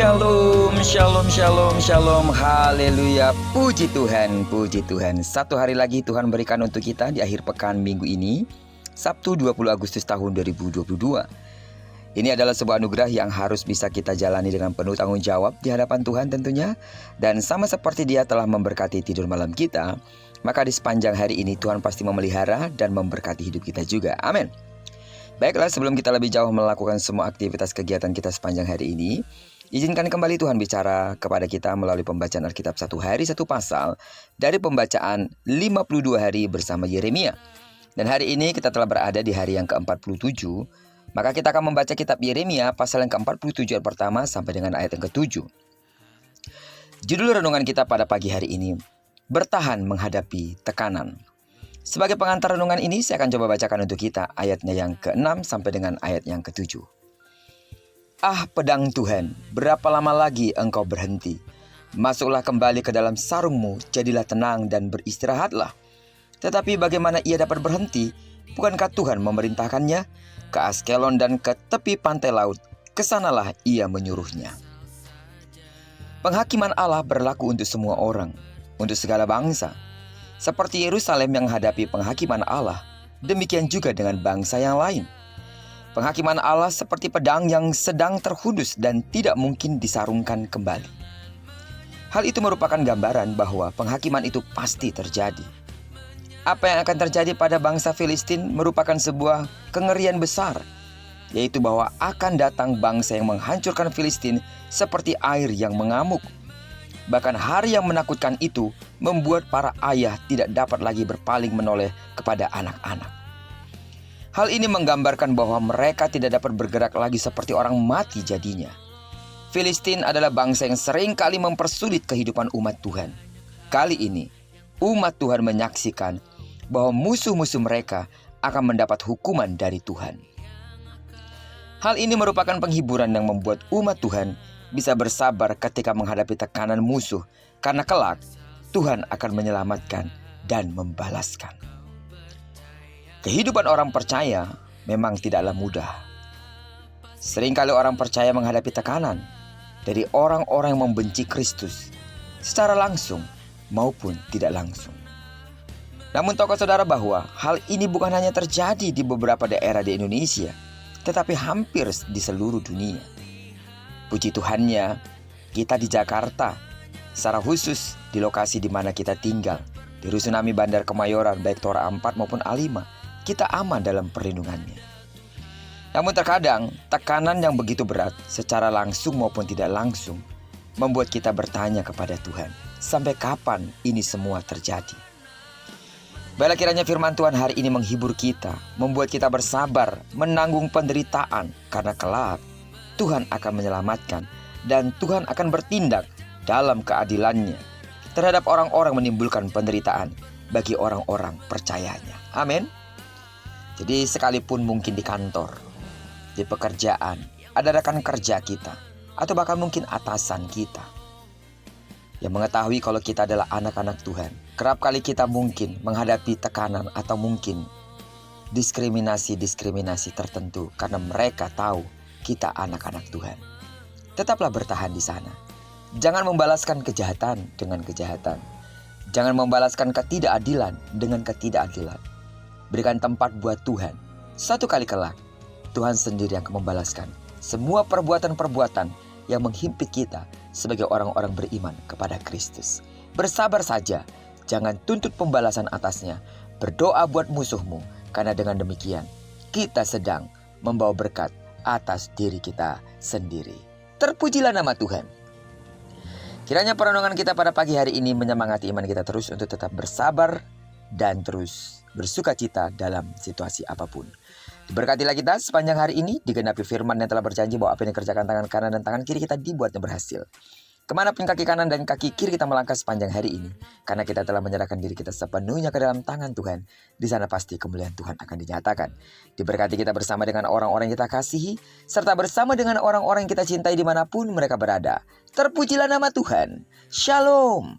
Shalom, shalom, shalom, shalom, haleluya. Puji Tuhan, puji Tuhan. Satu hari lagi Tuhan berikan untuk kita di akhir pekan minggu ini, Sabtu 20 Agustus tahun 2022. Ini adalah sebuah anugerah yang harus bisa kita jalani dengan penuh tanggung jawab di hadapan Tuhan tentunya. Dan sama seperti Dia telah memberkati tidur malam kita, maka di sepanjang hari ini Tuhan pasti memelihara dan memberkati hidup kita juga. Amin. Baiklah, sebelum kita lebih jauh melakukan semua aktivitas kegiatan kita sepanjang hari ini, izinkan kembali Tuhan bicara kepada kita melalui pembacaan Alkitab satu hari satu pasal dari pembacaan 52 hari bersama Yeremia. Dan hari ini kita telah berada di hari yang ke-47, maka kita akan membaca kitab Yeremia pasal yang ke-47 ayat pertama sampai dengan ayat yang ke-7. Judul renungan kita pada pagi hari ini, bertahan menghadapi tekanan. Sebagai pengantar renungan ini, saya akan coba bacakan untuk kita ayatnya yang ke-6 sampai dengan ayat yang ke-7. Ah pedang Tuhan, berapa lama lagi engkau berhenti? Masuklah kembali ke dalam sarungmu, jadilah tenang dan beristirahatlah. Tetapi bagaimana ia dapat berhenti? Bukankah Tuhan memerintahkannya? Ke Askelon dan ke tepi pantai laut, kesanalah ia menyuruhnya. Penghakiman Allah berlaku untuk semua orang, untuk segala bangsa. Seperti Yerusalem yang menghadapi penghakiman Allah, demikian juga dengan bangsa yang lain. Penghakiman Allah seperti pedang yang sedang terhudus dan tidak mungkin disarungkan kembali. Hal itu merupakan gambaran bahwa penghakiman itu pasti terjadi. Apa yang akan terjadi pada bangsa Filistin merupakan sebuah kengerian besar, yaitu bahwa akan datang bangsa yang menghancurkan Filistin seperti air yang mengamuk. Bahkan hari yang menakutkan itu membuat para ayah tidak dapat lagi berpaling menoleh kepada anak-anak. Hal ini menggambarkan bahwa mereka tidak dapat bergerak lagi seperti orang mati jadinya. Filistin adalah bangsa yang sering kali mempersulit kehidupan umat Tuhan. Kali ini, umat Tuhan menyaksikan bahwa musuh-musuh mereka akan mendapat hukuman dari Tuhan. Hal ini merupakan penghiburan yang membuat umat Tuhan bisa bersabar ketika menghadapi tekanan musuh, karena kelak Tuhan akan menyelamatkan dan membalaskan. Kehidupan orang percaya memang tidaklah mudah. Seringkali orang percaya menghadapi tekanan dari orang-orang yang membenci Kristus, secara langsung maupun tidak langsung. Namun tahukah saudara bahwa hal ini bukan hanya terjadi di beberapa daerah di Indonesia, tetapi hampir di seluruh dunia. Puji Tuhannya, kita di Jakarta, secara khusus di lokasi di mana kita tinggal, di Rusunami Bandar Kemayoran, baik Tora 4 maupun A5, kita aman dalam perlindungannya. Namun terkadang, tekanan yang begitu berat, secara langsung maupun tidak langsung, membuat kita bertanya kepada Tuhan, sampai kapan ini semua terjadi? Baiklah, kiranya firman Tuhan hari ini menghibur kita, membuat kita bersabar, menanggung penderitaan, karena kelak Tuhan akan menyelamatkan dan Tuhan akan bertindak dalam keadilannya terhadap orang-orang menimbulkan penderitaan bagi orang-orang percayanya. Amin. Jadi sekalipun mungkin di kantor, di pekerjaan, ada rekan kerja kita, atau bahkan mungkin atasan kita yang mengetahui kalau kita adalah anak-anak Tuhan, kerap kali kita mungkin menghadapi tekanan atau mungkin diskriminasi tertentu karena mereka tahu kita anak-anak Tuhan. Tetaplah bertahan di sana. Jangan membalaskan kejahatan dengan kejahatan. Jangan membalaskan ketidakadilan dengan ketidakadilan. Berikan tempat buat Tuhan. Suatu kali kelak, Tuhan sendiri yang akan membalaskan semua perbuatan-perbuatan yang menghimpit kita sebagai orang-orang beriman kepada Kristus. Bersabar saja, jangan tuntut pembalasan atasnya. Berdoa buat musuhmu, karena dengan demikian kita sedang membawa berkat atas diri kita sendiri. Terpujilah nama Tuhan. Kiranya perenungan kita pada pagi hari ini menyemangati iman kita terus untuk tetap bersabar dan terus bersuka cita dalam situasi apapun. Diberkatilah kita sepanjang hari ini, digenapi firman yang telah berjanji bahwa apa yang dikerjakan tangan kanan dan tangan kiri kita dibuatnya berhasil. Kemanapun kaki kanan dan kaki kiri kita melangkah sepanjang hari ini, karena kita telah menyerahkan diri kita sepenuhnya ke dalam tangan Tuhan, di sana pasti kemuliaan Tuhan akan dinyatakan. Diberkati kita bersama dengan orang-orang yang kita kasihi, serta bersama dengan orang-orang yang kita cintai dimanapun mereka berada. Terpujilah nama Tuhan. Shalom.